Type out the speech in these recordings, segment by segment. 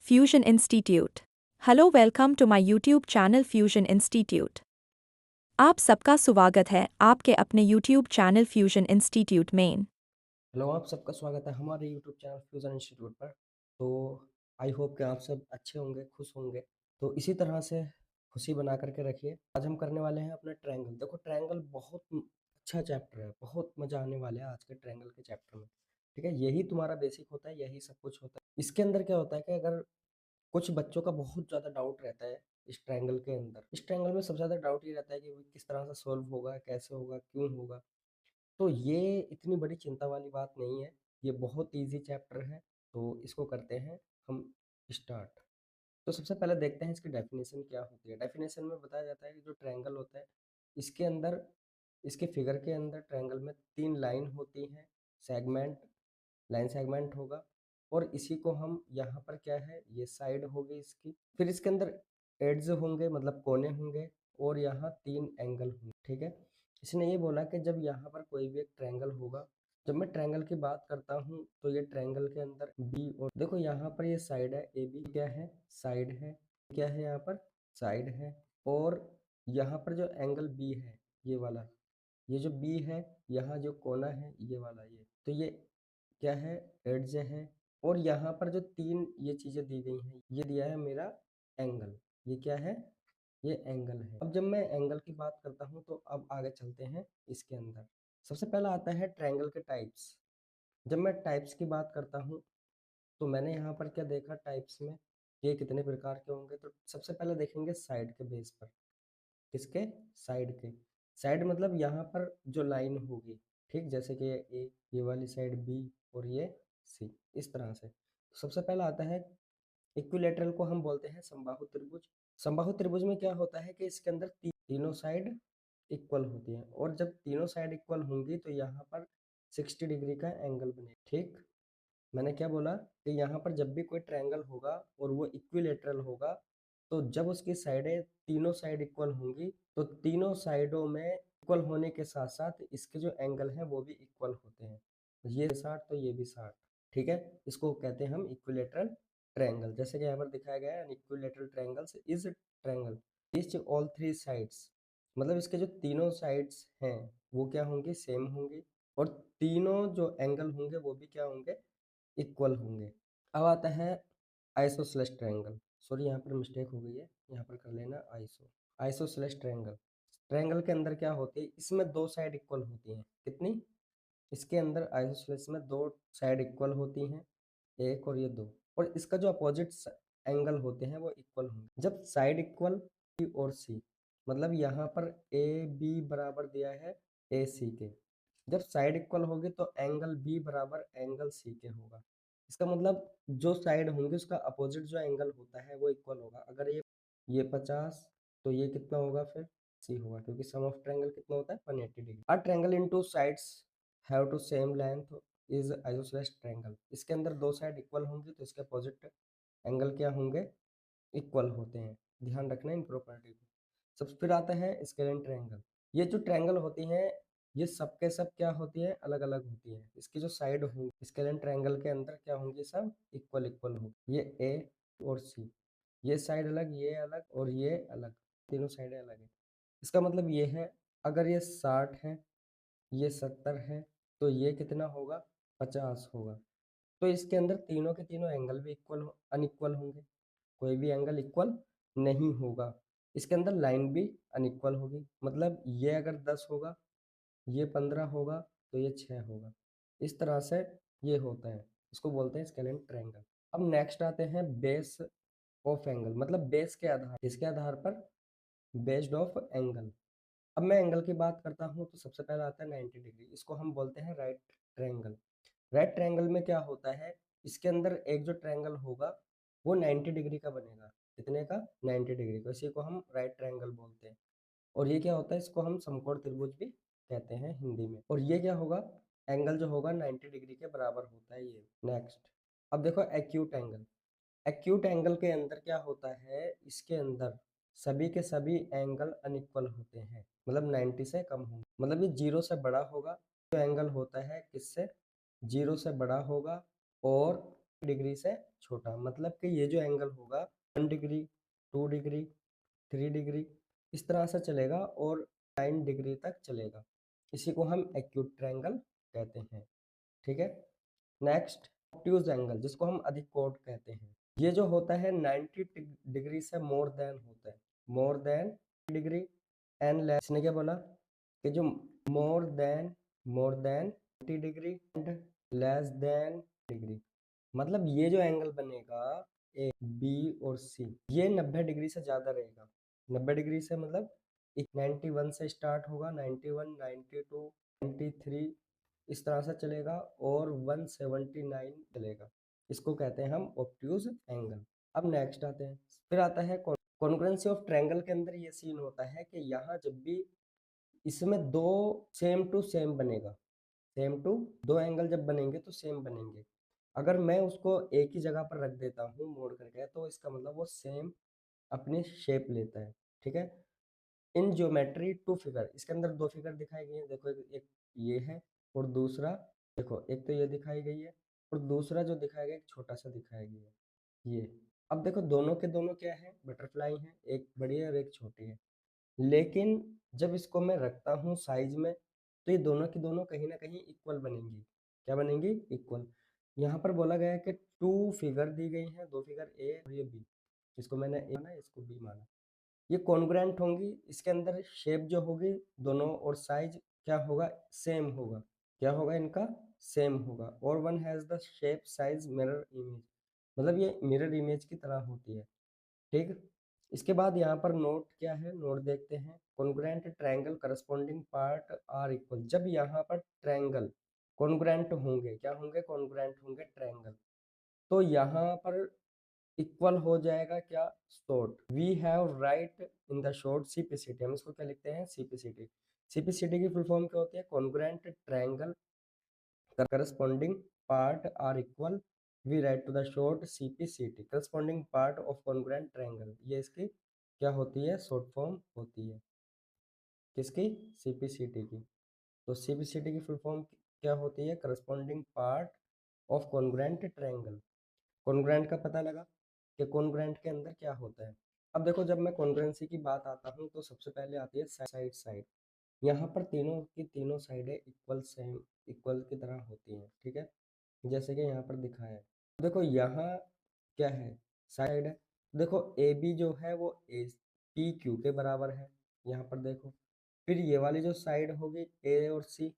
Fusion Institute. Hello, welcome to my YouTube channel Fusion Institute. आप सबका स्वागत है आपके अपने YouTube चैनल फ्यूजन इंस्टीट्यूट में। हेलो, आप सबका स्वागत है हमारे यूट्यूब चैनल फ्यूज़न इंस्टीट्यूट पर। तो आई होप कि आप सब अच्छे होंगे, खुश होंगे। तो इसी तरह से खुशी बना करके रखिए। आज हम करने वाले हैं अपना ट्रायंगल। देखो, ट्रायंगल बहुत अच्छा चैप्टर है, बहुत मज़ा आने वाला है आज के ट्रायंगल के चैप्टर में। ठीक है, यही तुम्हारा बेसिक होता है, यही सब कुछ होता है। इसके अंदर क्या होता है कि अगर कुछ बच्चों का बहुत ज़्यादा डाउट रहता है इस ट्रायंगल के अंदर। इस ट्रायंगल में सबसे ज़्यादा डाउट ये रहता है कि वो किस तरह से सॉल्व होगा, कैसे होगा, क्यों होगा। तो ये इतनी बड़ी चिंता वाली बात नहीं है, ये बहुत ईज़ी चैप्टर है, तो इसको करते हैं हम स्टार्ट। तो सबसे पहले देखते हैं इसकी डेफिनेशन क्या होती है। डेफिनेशन में बताया जाता है कि जो ट्रायंगल होता है, इसके अंदर इसके फिगर के अंदर ट्रायंगल में 3 लाइन होती हैं, सेगमेंट, लाइन सेगमेंट होगा और इसी को हम यहाँ पर क्या है, ये साइड होगी इसकी। फिर इसके अंदर एड्ज होंगे मतलब कोने होंगे और यहाँ 3 एंगल होंगे, ठीक है। इसने ये बोला कि जब यहाँ पर कोई भी एक ट्रायंगल होगा, जब मैं ट्रायंगल की बात करता हूँ तो ये ट्रायंगल के अंदर बी और देखो यहाँ पर ये साइड है, ए बी क्या है, साइड है, क्या है यहाँ पर, साइड है। और यहाँ पर जो एंगल बी है, ये वाला, ये जो बी है, यहाँ जो कोना है ये वाला, ये तो ये क्या है, एड्ज है। और यहाँ पर जो 3 ये चीज़ें दी गई हैं, ये दिया है मेरा एंगल। ये क्या है, ये एंगल है। अब जब मैं एंगल की बात करता हूँ तो अब आगे चलते हैं इसके अंदर। सबसे पहला आता है ट्रायंगल के टाइप्स। जब मैं टाइप्स की बात करता हूँ तो मैंने यहाँ पर क्या देखा टाइप्स में, ये कितने प्रकार के होंगे। तो सबसे पहले देखेंगे साइड के बेस पर। किसके, साइड के। साइड मतलब यहाँ पर जो लाइन होगी, ठीक, जैसे कि ये ए, ये वाली साइड बी और ये सी, इस तरह से। तो सबसे पहला आता है इक्विलेटरल, को हम बोलते हैं समबाहु त्रिभुज। समबाहु त्रिभुज में क्या होता है कि इसके अंदर तीनों साइड इक्वल होती हैं और जब तीनों साइड इक्वल होंगी तो यहाँ पर 60 डिग्री का एंगल बने, ठीक। मैंने क्या बोला कि यहाँ पर जब भी कोई ट्रायंगल होगा और वो इक्विलेटरल होगा, तो जब उसकी साइडें तीनों साइड इक्वल होंगी तो तीनों साइडों में इक्वल होने के साथ साथ इसके जो एंगल हैं वो भी इक्वल होते हैं। ये 60 तो ये भी 60, ठीक है। इसको कहते हैं हम इक्विलेटरल ट्रायंगल। जैसे कि यहाँ पर दिखाया गया है, equilateral triangles is triangle etch all three sides, मतलब इसके जो तीनों साइड्स हैं वो क्या होंगी, सेम होंगी। और तीनों जो एंगल होंगे वो भी क्या होंगे, इक्वल होंगे। अब आता है आइसोसेलेस ट्रायंगल। सॉरी, यहाँ पर मिस्टेक हो गई है, यहाँ पर कर लेना आइसोसेलेस ट्रायंगल। ट्रायंगल के अंदर क्या होती है, इसमें दो साइड इक्वल होती हैं। कितनी, इसके अंदर आइसोसेलेस में दो साइड इक्वल होती हैं, एक और ये दो। और इसका जो अपोजिट एंगल होते हैं वो इक्वल होंगे। जब साइड इक्वल बी और सी, मतलब यहाँ पर ए बी बराबर दिया है ए सी के, जब साइड इक्वल होगी तो एंगल बी बराबर एंगल सी के होगा। इसका मतलब जो साइड होंगे उसका अपोजिट जो एंगल होता है वो इक्वल होगा। अगर ये 50 तो ये कितना होगा, फिर सी होगा, क्योंकि सम ऑफ ट्रायंगल कितना होता है, 180 degree. A triangle in two sides have two same length is isosceles triangle. इसके अंदर दो साइड इक्वल होंगी तो इसके अपोजिट एंगल क्या होंगे, इक्वल होते हैं। ध्यान रखना इन प्रॉपर्टी को। सबसे फिर आता है स्केलेन ट्रायंगल। ये जो ट्रायंगल होती हैं ये सब के सब क्या होती है, अलग अलग होती है। इसकी जो साइड होंगी स्केलेन ट्रायंगल के अंदर क्या होंगी, सब इक्वल इक्वल होंगी। ये ए और सी, ये साइड अलग, ये अलग और ये अलग, तीनों साइडें अलग है। इसका मतलब ये है, अगर ये 60 है, ये 70 है, तो ये कितना होगा, 50 होगा। तो इसके अंदर तीनों के तीनों एंगल भी इक्वल अनइक्वल होंगे, कोई भी एंगल इक्वल नहीं होगा। इसके अंदर लाइन भी अनइक्वल होगी, मतलब ये अगर 10 होगा, ये 15 होगा, तो ये 6 होगा। इस तरह से ये होता है, इसको बोलते हैं स्केलेन ट्रायंगल। अब नेक्स्ट आते हैं बेस ऑफ एंगल, मतलब बेस के आधार, इसके आधार पर बेस्ड ऑफ एंगल। अब मैं एंगल की बात करता हूँ तो सबसे पहला आता है 90 डिग्री, इसको हम बोलते हैं राइट ट्रायंगल। राइट ट्रायंगल में क्या होता है, इसके अंदर एक जो ट्रायंगल होगा वो 90 डिग्री का बनेगा। कितने का, 90 डिग्री का, इसी को हम राइट ट्रायंगल बोलते हैं। और ये क्या होता है, इसको हम समकोण त्रिभुज भी कहते हैं हिंदी में। और ये क्या होगा, एंगल जो होगा 90 डिग्री के बराबर होता है ये। नेक्स्ट, अब देखो एक्यूट एंगल। एक्यूट एंगल के अंदर क्या होता है, इसके अंदर सभी के सभी एंगल अनइक्वल होते हैं, मतलब 90 से कम होंगे, मतलब ये जीरो से बड़ा होगा। जो एंगल होता है किससे, जीरो से बड़ा होगा और डिग्री से छोटा, मतलब कि ये जो एंगल होगा 1 डिग्री, 2 डिग्री, 3 डिग्री इस तरह से चलेगा और 9 डिग्री तक चलेगा। इसी को हम एक्यूट ट्रायंगल कहते हैं। ठीक है। नेक्स्ट ऑब्ट्यूज एंगल, जिसको हम अधिकोण कहते हैं। ये जो होता है 90 डिग्री से मोर देन होता है, more than degree and less. इसने क्या बोला कि जो more than 90 degree and less than degree, मतलब ये जो एंगल बनेगा ए बी और सी, ये 90 डिग्री से ज्यादा रहेगा। 90 डिग्री से मतलब 91 से स्टार्ट होगा, 91, 92, 93 इस तरह से चलेगा और 179 चलेगा। इसको कहते हैं हम ऑब्ट्यूज एंगल। अब नेक्स्ट आते हैं, फिर आता है कॉन्ग्रुएंसी ऑफ ट्रायंगल। के अंदर ये सीन होता है कि यहाँ जब भी इसमें दो सेम टू सेम बनेगा, सेम टू दो एंगल जब बनेंगे तो सेम बनेंगे। अगर मैं उसको एक ही जगह पर रख देता हूँ मोड़ करके, तो इसका मतलब वो सेम अपनी शेप लेता है। ठीक है। इन ज्योमेट्री टू फिगर, इसके अंदर दो फिगर दिखाई गई है। देखो एक ये है और दूसरा, देखो एक तो ये दिखाई गई है और दूसरा जो दिखाया गया एक छोटा सा दिखाया गया है ये। अब देखो दोनों के दोनों क्या है, बटरफ्लाई है, एक बड़ी है और एक छोटी है। लेकिन जब इसको मैं रखता हूँ साइज में, तो ये दोनों की दोनों कहीं ना कहीं इक्वल बनेंगी। क्या बनेंगी? इक्वल। यहाँ पर बोला गया है कि टू फिगर दी गई हैं, दो फिगर ए और ये बी। इसको मैंने ए माना, इसको बी माना। ये कॉन्ग्रुएंट होंगी, इसके अंदर शेप जो होगी दोनों और साइज क्या होगा? सेम होगा। क्या होगा इनका? सेम होगा। और one has the shape size mirror image, मतलब ये मिरर इमेज की तरह होती है। ठीक। इसके बाद यहाँ पर नोट क्या है, नोट देखते हैं। Congruent triangle corresponding part are equal, जब यहाँ पर ट्रायंगल कॉन्ग्रुएंट होंगे, क्या होंगे? कॉन्ग्रुएंट होंगे ट्रायंगल, तो यहाँ पर इक्वल हो जाएगा क्या? Short. We have write in the short CPCT, हम इसको क्या लिखते हैं? सीपीसीटी। सीपीसीटी की फुल फॉर्म क्या होती है? Congruent triangle corresponding part are equal, we write to the short CPCT, corresponding part of congruent triangle। ये इसकी क्या होती है? शॉर्ट फॉर्म होती है। किसकी? CPCT की। तो CPCT की फुल फॉर्म क्या होती है? Corresponding part of congruent triangle. Congruent का पता लगा कि कॉन्ग्रुएंट के अंदर क्या होता है। अब देखो जब मैं कॉन्ग्रुएंसी की बात आता हूँ तो सबसे पहले आती है साइड साइड। यहाँ पर तीनों की तीनों साइडें इक्वल सेम इक्वल की तरह होती हैं। ठीक है। जैसे कि यहाँ पर दिखाया है। देखो यहाँ क्या है? साइड है। देखो ए बी जो है वो ए पी क्यू के बराबर है। यहाँ पर देखो, फिर ये वाली जो साइड होगी ए और सी,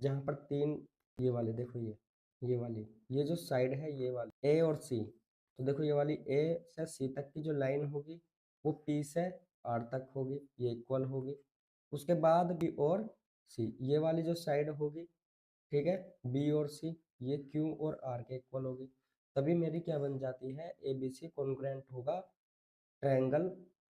जहाँ पर तीन ये वाले, देखो ये वाली, ये जो साइड है ये वाली ए और सी, तो देखो ये वाली ए से सी तक की जो लाइन होगी वो पी से आर तक होगी, ये इक्वल होगी। उसके बाद बी और सी, ये वाली जो साइड होगी, ठीक है, बी और सी, ये क्यू और आर के इक्वल होगी। तभी मेरी क्या बन जाती है? ए बी सी कॉन्ग्रुएंट होगा ट्रायंगल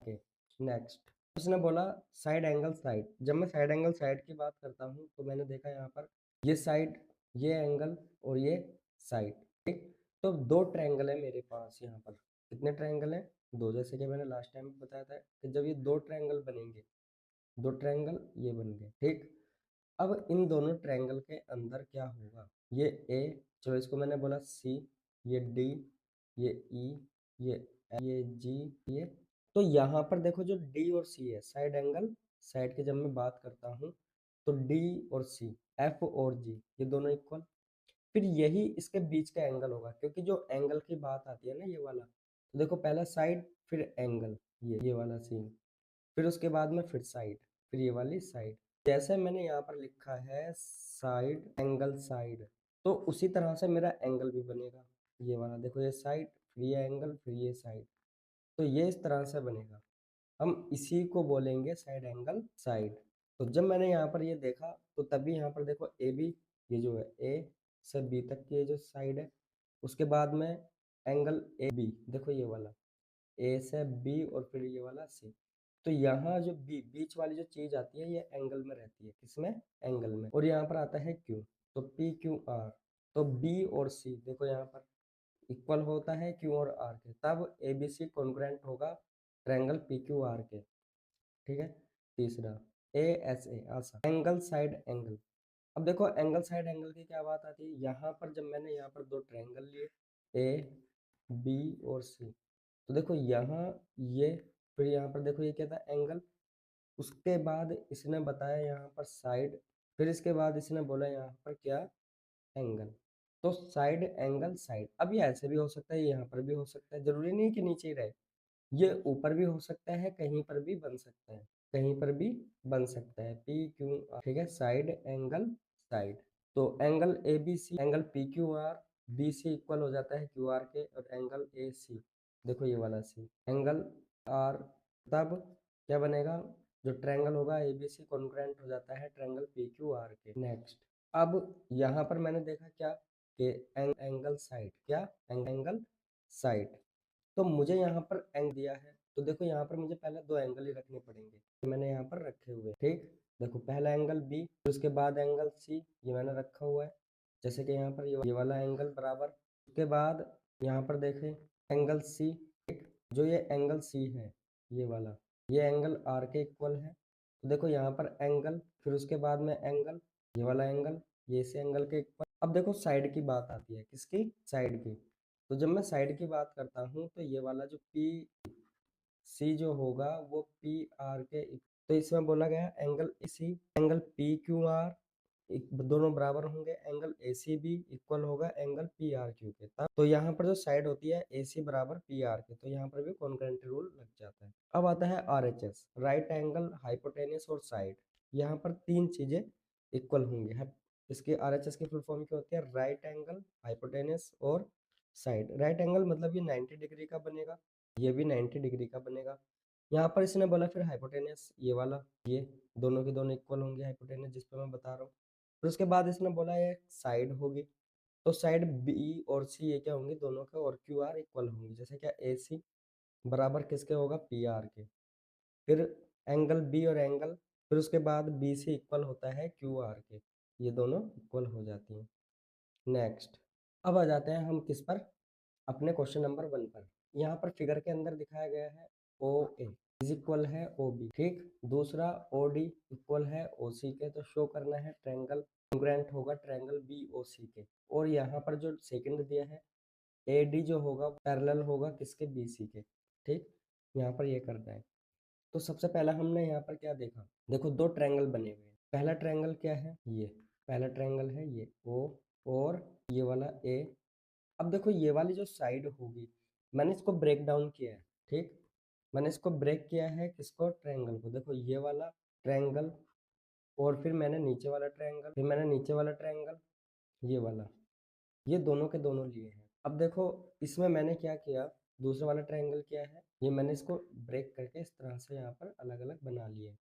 के। नेक्स्ट उसने बोला साइड एंगल साइड। जब मैं साइड एंगल साइड की बात करता हूँ तो मैंने देखा यहाँ पर ये साइड, ये एंगल और ये साइड। ठीक। तो दो ट्रायंगल है मेरे पास यहाँ पर। कितने ट्रायंगल हैं? दो। जैसे कि मैंने लास्ट टाइम बताया था कि जब ये दो ट्रायंगल बनेंगे, दो ट्रायंगल ये बन गए। ठीक। अब इन दोनों ट्रायंगल के अंदर क्या होगा? ये ए, चलो इसको मैंने बोला सी, ये डी, ये ई, ये ये जी, ये। तो यहाँ पर देखो जो डी और सी है, साइड एंगल साइड की जब मैं बात करता हूँ तो डी और सी, एफ और जी, ये दोनों इक्वल। फिर यही इसके बीच का एंगल होगा, क्योंकि जो एंगल की बात आती है ना ये वाला, तो देखो पहला साइड फिर एंगल, ये वाला सीन, फिर उसके बाद में फिर साइड, फिर ये वाली साइड। जैसे मैंने यहाँ पर लिखा है साइड एंगल साइड, तो उसी तरह से मेरा एंगल भी बनेगा। ये वाला देखो, ये साइड फिर ये एंगल फिर ये साइड, तो ये इस तरह से बनेगा। हम इसी को बोलेंगे साइड एंगल साइड। तो जब मैंने यहाँ पर ये देखा तो तभी यहाँ पर देखो ए बी, ये जो है ए से बी तक की ये जो साइड है, उसके बाद में एंगल ए बी, देखो ये वाला ए से बी और फिर ये वाला सी। तो यहाँ जो बी बीच वाली जो चीज आती है ये एंगल में रहती है। किसमें? एंगल में। और यहाँ पर आता है क्यू, तो पी क्यू आर, तो बी और सी देखो यहाँ पर इक्वल होता है क्यू और आर के, तब ए बी सी कॉन्ग्रुएंट होगा ट्रायंगल पी क्यू आर के। ठीक है। तीसरा ए एस ए, आसा एंगल साइड एंगल। अब देखो एंगल साइड एंगल की क्या बात आती है? यहाँ पर जब मैंने यहाँ पर दो ट्रायंगल लिए, ए बी और सी। तो देखो यहाँ ये, फिर यहाँ पर देखो ये क्या था, एंगल। उसके बाद इसने बताया यहाँ पर साइड, फिर इसके बाद इसने बोला यहाँ पर क्या, एंगल। तो साइड एंगल साइड। अब ये ऐसे भी हो सकता है, यहाँ पर भी हो सकता है, जरूरी नहीं कि नीचे ही रहे, ये ऊपर भी हो सकता है, कहीं पर भी बन सकता है, कहीं पर भी बन सकता है। पी क्यू आर, ठीक है, साइड एंगल साइड। तो angle A B C, angle P Q R B C equal हो जाता है क्यू आर के, और एंगल ए सी, देखो ये वाला सी, एंगल आर, तब क्या बनेगा, जो ट्रायंगल होगा ए बी सी कॉन्ग्रुएंट हो जाता है ट्रायंगल पी क्यू आर के। नेक्स्ट, अब यहाँ पर मैंने देखा क्या, कि एंगल साइड, क्या एंगल साइड। तो मुझे यहाँ पर एंग दिया है, तो देखो यहाँ पर मुझे पहले दो एंगल ही रखने पड़ेंगे, तो मैंने यहाँ पर रखे हुए, ठीक। देखो पहला एंगल बी, फिर उसके बाद एंगल सी, ये मैंने रखा हुआ है। जैसे कि यहाँ पर ये वाला एंगल बराबर, उसके बाद यहाँ पर देखें एंगल सी, ठीक। जो ये एंगल सी है, ये वाला, ये एंगल आर के इक्वल है। तो देखो यहाँ पर एंगल, फिर उसके बाद में एंगल, ये वाला एंगल, ये इस एंगल के इक्वल। अब देखो साइड की बात आती है, किसकी, साइड की। तो जब मैं साइड की बात करता हूँ, तो ये वाला जो पी सी जो होगा वो पी आर के तो इसमें बोला गया angle C angle P Q R दोनों बराबर होंगे, एंगल ए सी भी इक्वल होगा एंगल पी आर क्यू के। तब तो यहाँ पर जो साइड होती है ए सी बराबर पी आर के, तो यहाँ पर भी कॉन्करेंट रूल लग जाता है। अब आता है R H S, right angle hypotenuse और साइड। यहाँ पर तीन चीजें इक्वल होंगी है। इसके आर एच एस की फुल फॉर्म क्या होती है, राइट एंगल हाइपोटेनस और साइड। राइट एंगल मतलब ये 90 डिग्री का बनेगा, ये भी 90 डिग्री का बनेगा। यहाँ पर इसने बोला फिर हाइपोटेनस, ये वाला, ये दोनों के दोनों इक्वल होंगे हाइपोटेनस, जिस पे मैं बता रहा हूँ। फिर उसके बाद इसने बोला ये साइड होगी, तो साइड बी और सी ये क्या होंगी, दोनों के और क्यू आर इक्वल होंगी। जैसे क्या ए सी बराबर किसके होगा, पी आर के। फिर एंगल बी और एंगल, फिर उसके बाद बी सी इक्वल होता है क्यू आर के, ये दोनों इक्वल हो जाती हैं। नेक्स्ट, अब आ जाते हैं हम किस पर, अपने क्वेश्चन नंबर 1 पर। यहाँ पर फिगर के अंदर दिखाया गया है ओ ए इज इक्वल है ओ बी, ठीक। दूसरा ओ डी इक्वल है ओ सी के, तो शो करना है ट्रायंगल कॉन्ग्रुएंट होगा ट्रायंगल बी ओ सी के। और यहाँ पर जो सेकंड दिया है ए डी जो होगा पैरेलल होगा किसके, बी सी के, ठीक। यहाँ पर ये करना है। तो सबसे पहला हमने यहाँ पर क्या देखा, देखो दो ट्रायंगल बने हुए हैं। पहला ट्रायंगल क्या है, ये पहला ट्रायंगल है, ये ओ, और ये वाला ए। अब देखो ये वाली जो साइड होगी, मैंने इसको ब्रेक डाउन किया है, ठीक। मैंने इसको ब्रेक किया है किसको, ट्रायंगल को। देखो ये वाला ट्रायंगल, और फिर मैंने नीचे वाला ट्रायंगल, फिर मैंने नीचे वाला ट्रायंगल, ये वाला, ये दोनों के दोनों लिए हैं। अब देखो इसमें मैंने क्या किया, दूसरा वाला ट्रायंगल क्या है, ये मैंने इसको ब्रेक करके इस तरह से यहाँ पर अलग अलग बना लिए।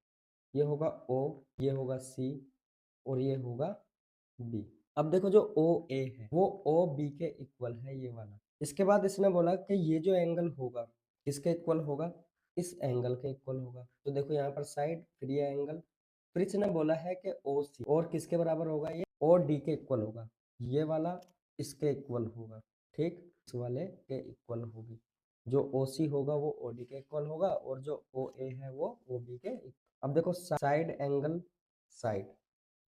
ये होगा ओ, ये होगा सी, और ये होगा बी। अब देखो जो ओ ए है वो ओ बी के इक्वल है, ये वाला। इसके बाद इसने बोला कि ये जो एंगल होगा किसके इक्वल होगा, इस एंगल के इक्वल होगा। तो देखो यहाँ पर साइड, फिर ये एंगल, फिर इसने बोला है कि ओ सी और किसके बराबर होगा, ये ओ डी के इक्वल होगा, ये वाला इसके इक्वल होगा, ठीक। इस वाले के इक्वल होगी। जो ओ सी होगा वो ओ डी के इक्वल होगा, और जो ओ ए है वो ओ बी के अब देखो साइड एंगल साइड।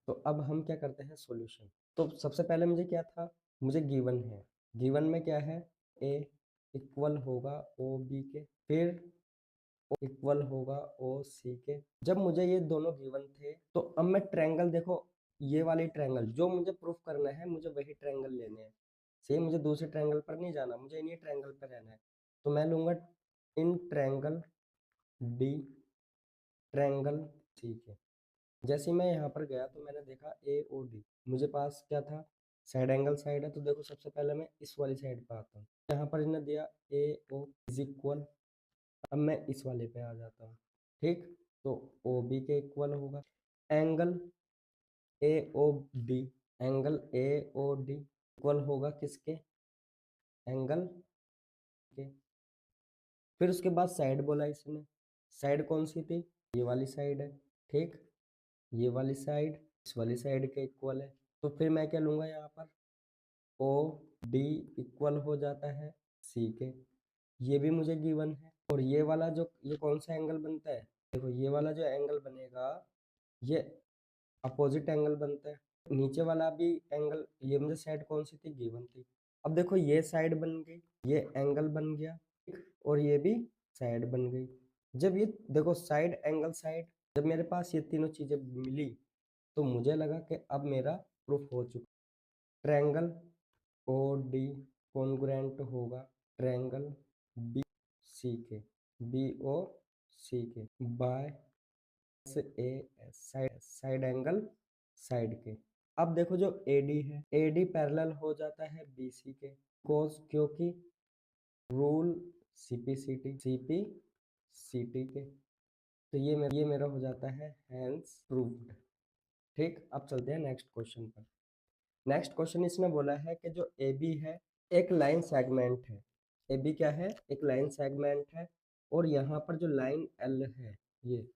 तो अब हम क्या करते हैं, सॉल्यूशन। तो सबसे पहले मुझे क्या था, मुझे गिवन है, गिवन में क्या है, ए इक्वल होगा ओ बी के, फिर ओ इक्वल होगा ओ सी के। जब मुझे ये दोनों गिवन थे, तो अब मैं ट्रायंगल, देखो ये वाली ट्रायंगल जो मुझे प्रूफ करना है, मुझे वही ट्रायंगल लेने हैं। सेम मुझे दूसरे ट्रायंगल पर नहीं जाना, मुझे इन्हीं ट्रायंगल पर रहना है। तो मैं लूंगा in triangle D triangle C के। जैसे ही मैं यहाँ पर गया तो मैंने देखा ए ओ डी, मुझे पास क्या था, साइड एंगल साइड है। तो देखो सबसे पहले मैं इस वाली साइड पे आता हूँ, यहाँ पर इन्हें दिया ए ओ इज इक्वल, अब मैं इस वाले पे आ जाता हूँ, ठीक। तो ओ बी के इक्वल होगा angle A O D, angle A O D equal होगा किसके, एंगल के। फिर उसके बाद साइड बोला इसने, साइड कौन सी थी, ये वाली साइड है, ठीक। ये वाली साइड इस वाली साइड के इक्वल है। तो फिर मैं क्या लूंगा यहाँ पर, ओ डी इक्वल हो जाता है सी के, ये भी मुझे गिवन है। और ये वाला जो, ये कौन सा एंगल बनता है, देखो ये वाला जो एंगल बनेगा ये अपोजिट एंगल बनता है। नीचे वाला भी एंगल, ये मुझे साइड कौन सी थी, गिवन थी, अब देखो ये साइड बन गई, ये एंगल बन गया, और ये भी साइड बन गई। जब ये देखो साइड एंगल साइड, जब मेरे पास ये तीनों चीजें मिली तो मुझे लगा कि अब मेरा प्रूफ हो चुका। ट्रायंगल ओ डी कॉन्ग्रुएंट होगा ट्रायंगल बी सी के, बी ओ सी के बाय ए साइड साइड एंगल साइड के। अब देखो जो एडी है, एडी पैरेलल हो जाता है बीसी के, कोस क्योंकि रूल सीपीसीटी सीपीसीटी के। तो ये मेरा हो जाता है हैंस प्रूव्ड। ठीक, अब चलते हैं नेक्स्ट क्वेश्चन पर। नेक्स्ट क्वेश्चन इसने बोला है कि जो ए बी है एक लाइन सेगमेंट है। ए बी क्या है? एक लाइन सेगमेंट है, और यहाँ पर जो लाइन एल है ये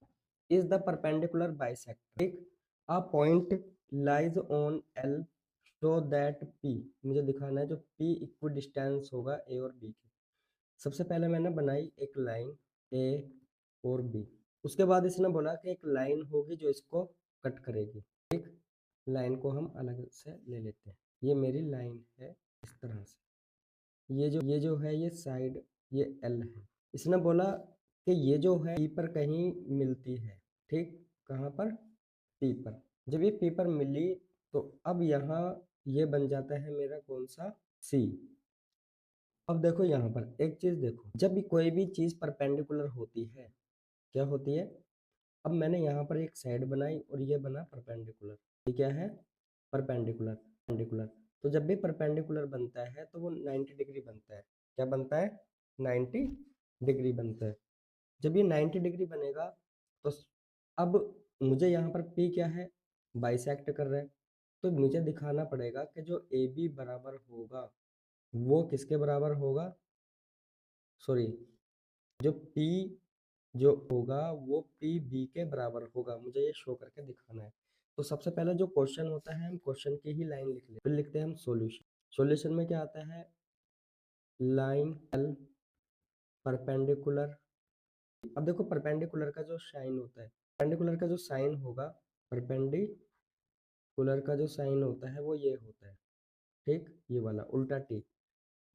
इज द परपेंडिकुलर बाइसेक्टर। ठीक, a point lies on L so that P, मुझे दिखाना है जो पी इक्वी डिस्टेंस होगा ए और बी के। सबसे पहले मैंने बनाई एक लाइन ए और बी, उसके बाद इसने बोला कि एक लाइन होगी जो इसको कट करेगी। ठीक, लाइन को हम अलग से ले लेते हैं। ये मेरी लाइन है इस तरह से, ये जो है ये साइड ये एल है। इसने बोला कि ये जो है पी पर कहीं मिलती है। ठीक, कहाँ पर? पी पर। जब ये पी पर मिली तो अब यहाँ ये बन जाता है मेरा कौन सा? सी। अब देखो यहाँ पर एक चीज देखो, जब भी कोई भी चीज परपेंडिकुलर होती है, क्या होती है? अब मैंने यहाँ पर एक साइड बनाई और ये बना परपेंडिकुलर। ये क्या है? Perpendicular perpendicular. तो जब भी परपेंडिकुलर बनता है तो वो 90 डिग्री बनता है। क्या बनता है? 90 डिग्री बनता है। जब ये 90 डिग्री बनेगा तो अब मुझे यहाँ पर P क्या है? बाइसेक्ट कर रहा है, तो मुझे दिखाना पड़ेगा कि जो AB बराबर होगा वो किसके बराबर होगा? सॉरी, जो P जो होगा वो पी बी के बराबर होगा। मुझे ये शो करके दिखाना है। तो सबसे पहले जो क्वेश्चन होता है हम क्वेश्चन की ही लाइन लिख लेते, फिर लिखते हैं हम सॉल्यूशन। सॉल्यूशन में क्या आता है? Line L perpendicular. अब देखो परपेंडिकुलर का जो साइन होता है, परपेंडिकुलर का जो साइन होगा, परपेंडिकुलर का जो साइन होता है वो ये होता है। ठीक, ये वाला उल्टा टी,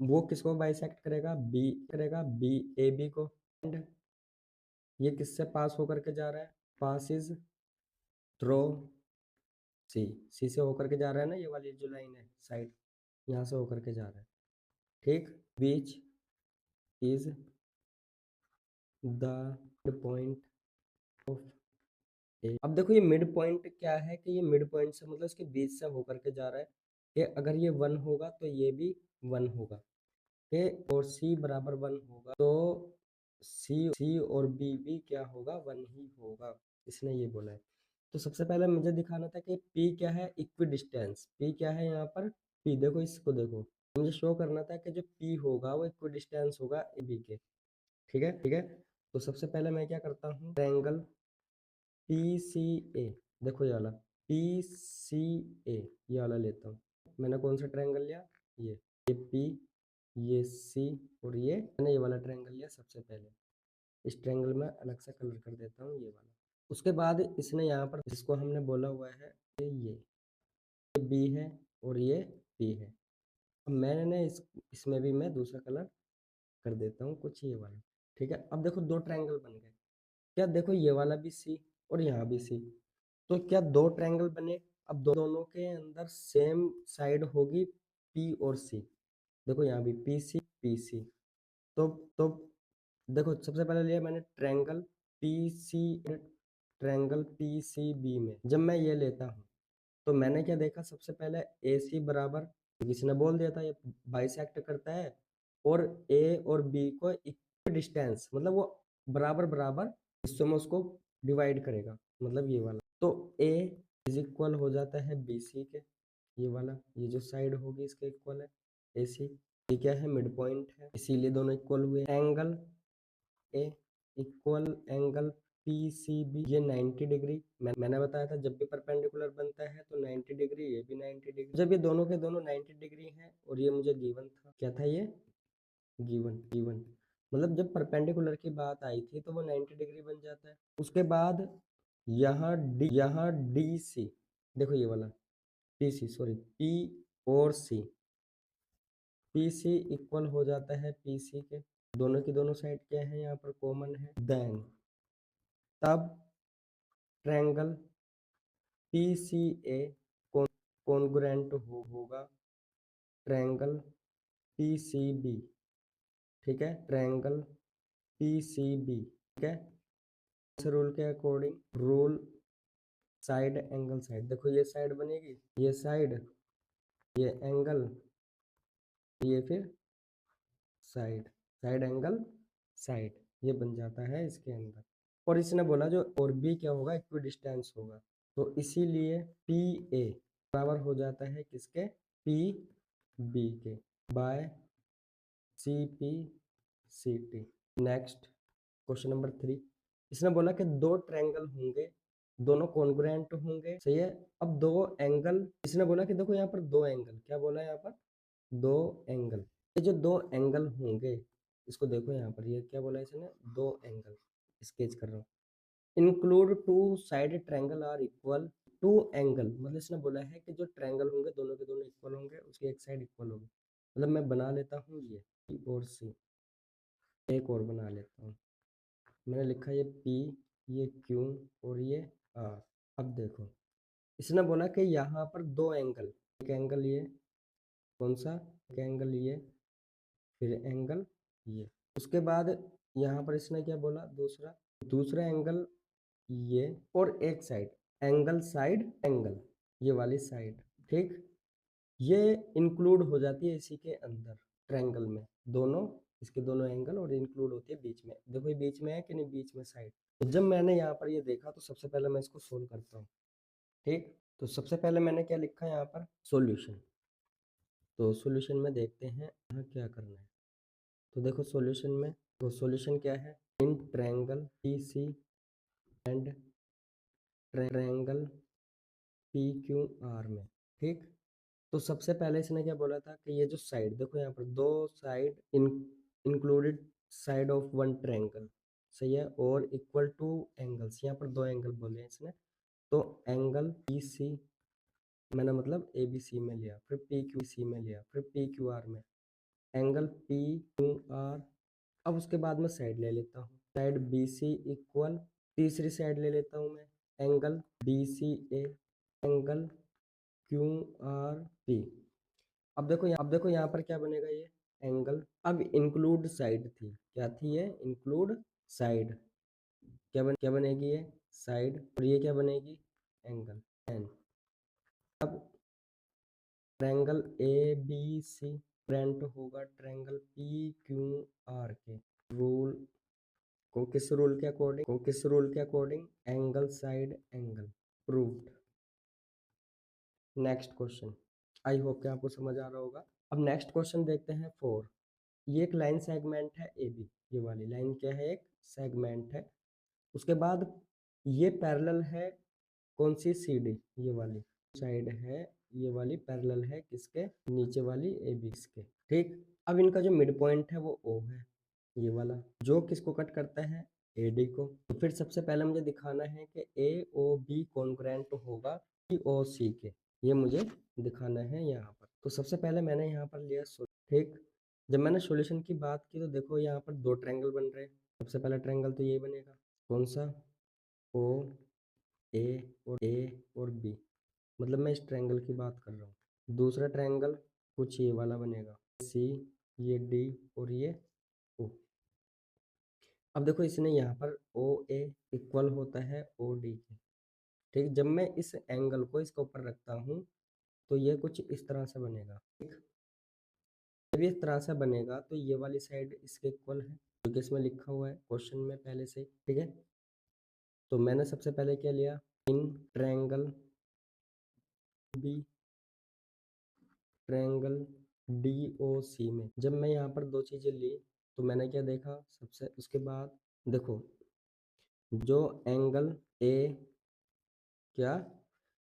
वो किसको बाइसेक्ट करेगा? बी ए बी को। एंड ये किससे पास होकर के जा रहा है? पास इज थ्रो सी, सी से होकर के जा रहा है ना, ये वाली जो लाइन है साइड, यहाँ से होकर के जा रहा है। ठीक, बीच इज द पॉइंट ऑफ ए। अब देखो ये मिड पॉइंट क्या है कि ये मिड पॉइंट से मतलब इसके बीच से होकर के जा रहा है कि अगर ये 1 होगा तो ये भी 1 होगा, कि और सी बराबर 1 होगा तो सी और बी भी क्या होगा? 1 ही होगा। इसने ये बोला है। तो सबसे पहले मुझे दिखाना था कि P क्या है? Equi distance. P क्या है यहाँ पर? P देखो, इसको देखो, मुझे शो करना था कि जो P होगा वो इक्वी डिस्टेंस होगा ए बी के। ठीक है, ठीक है। तो सबसे पहले मैं क्या करता हूँ? ट्रायंगल पी सी ए, देखो ये वाला पी सी ए, ये वाला लेता हूँ। मैंने कौन सा ट्रायंगल लिया? ये P, ये C, और ये मैंने ये वाला ट्रायंगल लिया सबसे पहले। इस ट्रायंगल में अलग से कलर कर देता हूँ, ये वाला। उसके बाद इसने यहाँ पर जिसको हमने बोला हुआ है ये बी है और ये पी है। अब मैंने ना इसमें भी मैं दूसरा कलर कर देता हूँ कुछ ये वाला। ठीक है, अब देखो दो ट्रायंगल बन गए। क्या देखो, ये वाला भी सी और यहाँ भी सी, तो क्या दो ट्रायंगल बने। अब दोनों के अंदर सेम साइड होगी पी और सी। देखो यहाँ भी पी सी। तो देखो सबसे पहले लिया मैंने triangle P C, triangle P C B में जब मैं ये लेता हूँ तो मैंने क्या देखा? सबसे पहले ए सी बराबर, किसी ने बोल दिया था ये बाइसेक्ट करता है, और ए और बी को इक्वल डिस्टेंस मतलब वो बराबर बराबर हिस्सों में उसको डिवाइड करेगा, मतलब ये वाला। तो ए इज इक्वल हो जाता है बी सी के, ये वाला, ये जो साइड होगी इसके इक्वल है ए सी। ये क्या है? मिड पॉइंट है, इसीलिए दोनों इक्वल हुए। Angle A equal angle P C B, ये 90 डिग्री। मैंने बताया था जब भी परपेंडिकुलर बनता है तो 90 डिग्री, ये भी 90 डिग्री। जब ये दोनों के दोनों 90 डिग्री हैं और ये मुझे गिवन था, क्या था ये? गिवन गिवन, मतलब जब परपेंडिकुलर की बात आई थी तो वो 90 डिग्री बन जाता है। उसके बाद यहाँ डी सी, देखो ये वाला पी सी, सॉरी पी और सी, पी सी इक्वल हो जाता है पी सी के, दोनों की दोनों साइड क्या है यहाँ पर कॉमन है, देन तब ट्रायंगल पी सी ए कॉन्ग्रुएंट होगा ट्रायंगल पी सी बी। ठीक है, ट्रायंगल पी सी बी। ठीक है, इस रूल के according rule side angle side, देखो ये साइड बनेगी, ये साइड, ये एंगल, ये फिर साइड, साइड एंगल साइड, ये बन जाता है इसके अंदर। और इसने बोला जो और बी क्या होगा, इक्वी डिस्टेंस होगा, तो इसीलिए पी ए बराबर हो जाता है किसके, पी बी के, by C P C T. Next question number 3, इसने बोला कि दो ट्रायंगल होंगे, दोनों कॉन्ग्रुएंट होंगे, सही है। अब दो एंगल, इसने बोला कि देखो यहाँ पर दो एंगल, क्या बोला है यहाँ पर, दो एंगल, ये जो दो एंगल होंगे, इसको देखो यहाँ पर, ये क्या बोला है इसने, दो एंगल, स्केच कर रहा हूँ। Include two side triangle are equal to angle, मतलब इसने बोला है कि जो ट्रायंगल होंगे दोनों के दोनों इक्वल होंगे, उसकी एक साइड इक्वल होगी। मतलब मैं बना लेता हूँ ये P और C, एक और बना लेता हूँ, मैंने लिखा ये P, ये Q और ये R। अब देखो इसने बोला कि यहाँ पर दो एंगल, एक एंगल ये, कौन सा, एक एंगल ये, फिर एंगल ये, उसके बाद यहाँ पर इसने क्या बोला, दूसरा, दूसरा एंगल ये, और एक साइड, एंगल साइड एंगल, ये वाली साइड। ठीक, ये इंक्लूड हो जाती है इसी के अंदर ट्रायंगल में, दोनों, इसके दोनों एंगल, और इंक्लूड होती है बीच में। देखो ये बीच में है कि नहीं, बीच में साइड। तो जब मैंने यहाँ पर ये देखा तो सबसे पहले मैं इसको सोल्व करता हूँ। ठीक, तो सबसे पहले मैंने क्या लिखा यहाँ पर, सॉल्यूशन। तो सॉल्यूशन में देखते हैं यहाँ क्या करना है। तो देखो सॉल्यूशन में, तो सॉल्यूशन क्या है, in triangle P C and triangle P Q R में। ठीक, तो सबसे पहले इसने क्या बोला था कि ये जो साइड, देखो यहाँ पर दो side included side of one triangle, सही है, और इक्वल टू एंगल्स, यहाँ पर दो एंगल बोले हैं इसने। तो एंगल पी सी मैंने मतलब ए बी सी में लिया, फिर पी क्यू सी में लिया, फिर पी क्यू आर में, एंगल पी क्यू आर। अब उसके बाद मैं साइड ले लेता हूँ, साइड बी सी इक्वल, तीसरी साइड ले लेता हूँ मैं, एंगल बी सी ए, एंगल क्यू आर पी। अब देखो यहाँ पर क्या बनेगा, ये एंगल, अब इंक्लूड साइड थी, क्या थी ये, इंक्लूड साइड, क्या बनेगी ये साइड, और ये क्या बनेगी, एंगल एन। अब triangle A B C front होगा ट्रायंगल पी क्यू आर के, रूल को किस रूल के according, angle side angle, proved. Next question, I hope कि आपको समझ आ रहा होगा। अब नेक्स्ट क्वेश्चन देखते हैं 4। ये एक लाइन सेगमेंट है ए बी, ये वाली लाइन क्या है, एक सेगमेंट है। उसके बाद ये पैरेलल है, कौन सी, सी डी, ये वाली साइड है, ये वाली पैरेलल है किसके, नीचे वाली ए बी के। ठीक, अब इनका जो मिड पॉइंट है वो ओ है, ये वाला, जो किसको कट करता है, ए डी को। तो फिर सबसे पहले मुझे दिखाना है कि ए ओ बी कॉन्ग्रुएंट होगा ई ओ सी के, ये मुझे दिखाना है यहाँ पर। तो सबसे पहले मैंने यहाँ पर लिया ठीक, जब मैंने सॉल्यूशन की बात की तो देखो यहाँ पर दो ट्रायंगल बन रहे हैं। सबसे पहला ट्रायंगल तो ये बनेगा, कौन सा, ओ ए और बी, मतलब मैं इस ट्रायंगल की बात कर रहा हूँ। दूसरा ट्रायंगल कुछ ये वाला बनेगा, सी, ये डी और ये ओ। अब देखो इसने यहाँ पर ओ ए इक्वल होता है ओ डी के। ठीक, जब मैं इस एंगल को इसके ऊपर रखता हूँ तो ये कुछ इस तरह से बनेगा। ठीक, जब इस तरह से बनेगा तो ये वाली साइड इसके इक्वल है, क्योंकि इसमें लिखा हुआ है क्वेश्चन में पहले से। ठीक है, तो मैंने सबसे पहले क्या लिया, in triangle B triangle D O C में, जब मैं यहाँ पर दो चीजें ली तो मैंने क्या देखा, सबसे उसके बाद देखो जो एंगल ए क्या,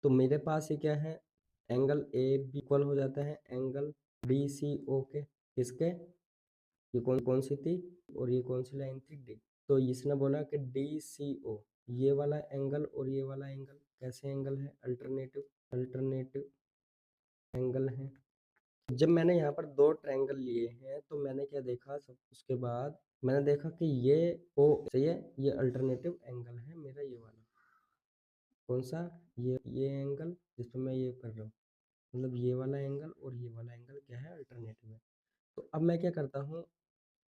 तो मेरे पास ये क्या है, एंगल ए बी इक्वल हो जाता है एंगल डी सी ओ के, किसके, ये कौन कौन सी थी, और ये कौन सी लाइन थी, डी। तो इसने बोला कि डी सी ओ, ये वाला एंगल और ये वाला एंगल कैसे एंगल है, अल्टरनेटिव एंगल है। जब मैंने यहाँ पर 2 ट्रायंगल लिए हैं, तो मैंने क्या देखा सब उसके बाद मैंने देखा कि ये ओ सही है, ये अल्टरनेटिव एंगल है मेरा ये वाला। कौन-सा? ये एंगल जिस पे मैं ये कर रहा हूँ। मतलब ये वाला एंगल और ये वाला एंगल क्या है? अल्टरनेटिव है। तो अब मैं क्या करता हूँ,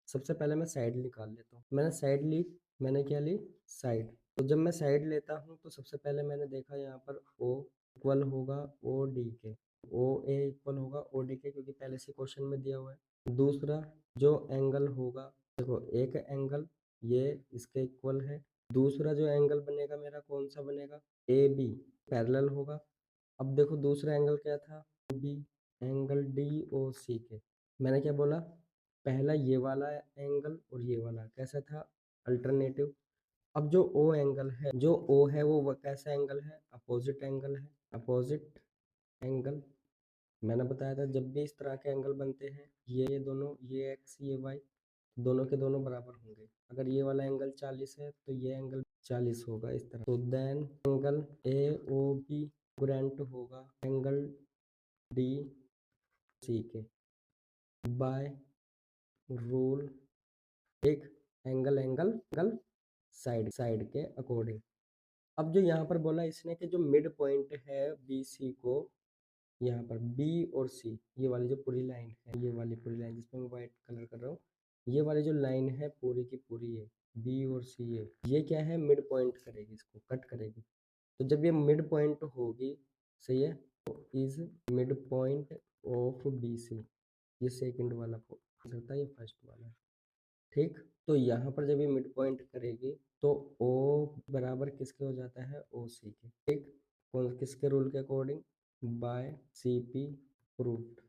सबसे पहले मैं साइड निकाल लेता हूँ। मैंने साइड ली, मैंने क्या ली? साइड। तो जब मैं साइड लेता हूँ तो सबसे पहले मैंने देखा यहाँ पर O इक्वल होगा OD के। OA इक्वल होगा OD के क्योंकि पहले से क्वेश्चन में दिया हुआ है। दूसरा जो एंगल होगा, देखो एक एंगल ये इसके इक्वल है। दूसरा जो एंगल बनेगा मेरा कौन सा बनेगा? AB पैरेलल होगा। अब देखो दूसरा एंगल क्या था? OB एंगल DOC के। मैंने क्या बोला? पहला ये वाला एंगल और ये वाला कैसा था? अल्टरनेटिव। अब जो O एंगल है, जो O है वो कैसा एंगल है? अपोजिट एंगल है। अपोजिट एंगल मैंने बताया था जब भी इस तरह के एंगल बनते हैं, ये दोनों, ये एक्स ये वाई, दोनों के दोनों बराबर होंगे। अगर ये वाला एंगल 40 है तो ये एंगल 40 होगा इस तरह। तो देन एंगल AOB ग्रेंट होगा एंगल DC के बाय रूल एक एंगल एंगल एंगल साइड के अकॉर्डिंग। अब जो यहाँ पर बोला इसने कि जो मिड पॉइंट है BC को, यहाँ पर B और C, ये वाली जो पूरी लाइन है, ये वाली पूरी लाइन जिसमें मैं व्हाइट कलर कर रहा हूँ, ये वाली जो लाइन है पूरी की पूरी है B और C ये क्या है? मिड पॉइंट करेगी, इसको कट करेगी। तो जब ये मिड पॉइंट होगी, सही है, तो is mid point of BC, ये सेकंड वाला होता है, ये फर्स्ट वाला है। ठीक, तो यहाँ पर जब ये मिड पॉइंट करेगी तो O बराबर किसके हो जाता है? OC के। ठीक, कौन किसके रूल के according? By CP proved.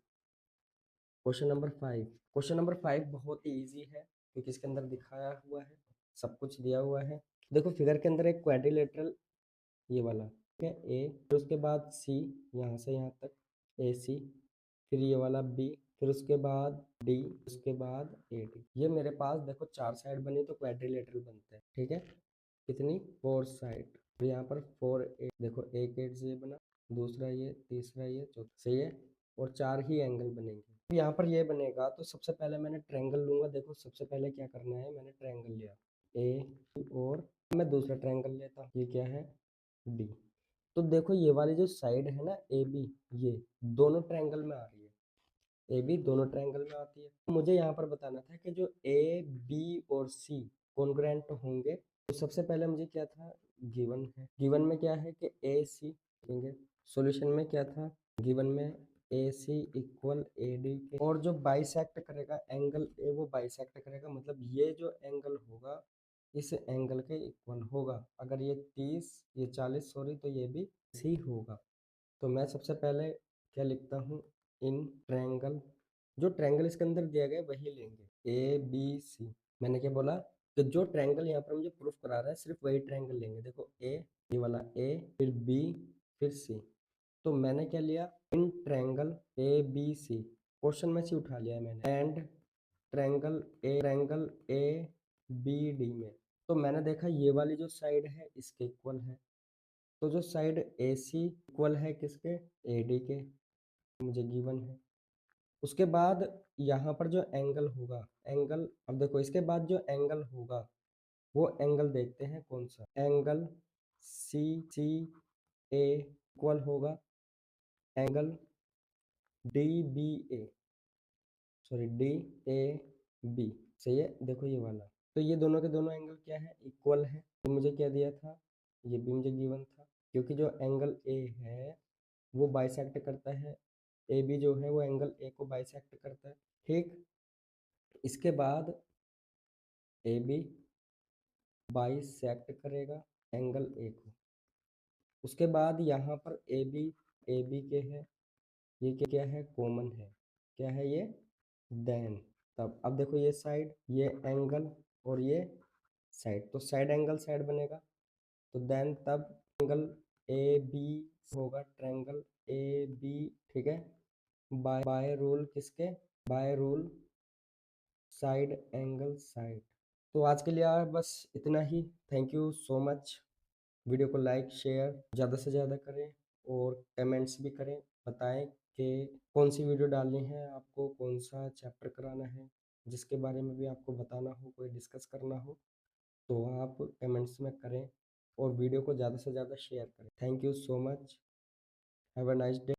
Question number 5। Question number 5 बहुत ही इजी है क्योंकि इसके अंदर दिखाया हुआ है, सब कुछ दिया हुआ है। देखो फिगर के अंदर एक क्वाड्रिलेटरल ये वाला, ठीक है, A, फिर उसके बाद C, यहाँ से यहाँ तक AC, फिर ये वाला B, फिर उसके बाद D, उसके बाद AD। ये मेरे पास देखो 4 साइड बनी तो क्वाड्रिलेटरल बनते हैं, ठीक है। कितनी? 4 साइड। तो यहाँ पर 4 8, देखो एक एड ये बना, दूसरा ये, तीसरा ये, चौथा, सही है, और 4 ही एंगल बनेंगे। तो यहाँ पर ये बनेगा तो सबसे पहले मैंने ट्रायंगल लूंगा। देखो सबसे पहले क्या करना है, मैंने ट्रायंगल लिया A और मैं दूसरा ट्रायंगल लेता हूँ, ये क्या है? D। तो देखो ये वाली जो साइड है ना AB, ये दोनों ट्रायंगल में आ रही है। AB दोनों ट्रायंगल में आती है। मुझे यहाँ पर बताना था कि जो A, B और C कॉन्ग्रुएंट होंगे। तो सबसे पहले मुझे क्या था? गिवन है, गिवन में क्या है कि AC लेंगे। सॉल्यूशन में क्या था? गिवन में AC इक्वल AD के, और जो बाइसेक्ट करेगा एंगल A वो बाइसेक्ट करेगा, मतलब ये जो एंगल होगा इस एंगल के इक्वल होगा। अगर ये 30 ये 40 सॉरी, तो ये भी सी होगा। तो मैं सबसे पहले क्या लिखता हूँ? इन ट्रायंगल, जो ट्रायंगल इसके अंदर दिया गया वही लेंगे, ABC। मैंने क्या बोला कि जो ट्रायंगल यहाँ पर मुझे प्रूफ करा रहा है सिर्फ वही ट्रायंगल लेंगे। देखो A, ये वाला A, फिर B, फिर C। तो मैंने क्या लिया? इन ट्रायंगल ABC, क्वेश्चन में से उठा लिया है मैंने, एंड ट्रायंगल ABD में। तो मैंने देखा ये वाली जो साइड है इसके इक्वल है, तो जो साइड AC इक्वल है किसके? AD के, मुझे गिवन है। उसके बाद यहाँ पर जो एंगल होगा, एंगल, अब देखो इसके बाद जो एंगल होगा वो एंगल देखते हैं कौन सा। एंगल CCA इक्वल होगा एंगल DBA, सॉरी DAB, सही है। देखो ये वाला, तो ये दोनों के दोनों एंगल क्या है? इक्वल है। तो मुझे क्या दिया था? ये भी मुझे गिवन था, क्योंकि जो एंगल A है वो बाइसेक्ट करता है, AB जो है वो एंगल A को बाइसेक्ट करता है। ठीक, इसके बाद AB बाइसेक्ट करेगा एंगल A को। उसके बाद यहाँ पर AB के है, ये क्या है? कॉमन है। क्या है ये? देन तब अब देखो ये साइड, ये एंगल और ये साइड, तो साइड एंगल साइड बनेगा। तो देन तब एंगल AB होगा ट्रायंगल AB, ठीक है, बाय रूल किसके? By rule side angle side. तो आज के लिए यार बस इतना ही। Thank you so much. Video को लाइक शेयर ज़्यादा से ज़्यादा करें और कमेंट्स भी करें, बताएं कि कौन-सी वीडियो डालनी है आपको, कौन-सा चैप्टर कराना है, जिसके बारे में भी आपको बताना हो, कोई डिस्कस करना हो, तो आप कमेंट्स में करें और वीडियो को ज़्यादा से ज़्यादा शेयर करें। Thank you so much. Have a nice day.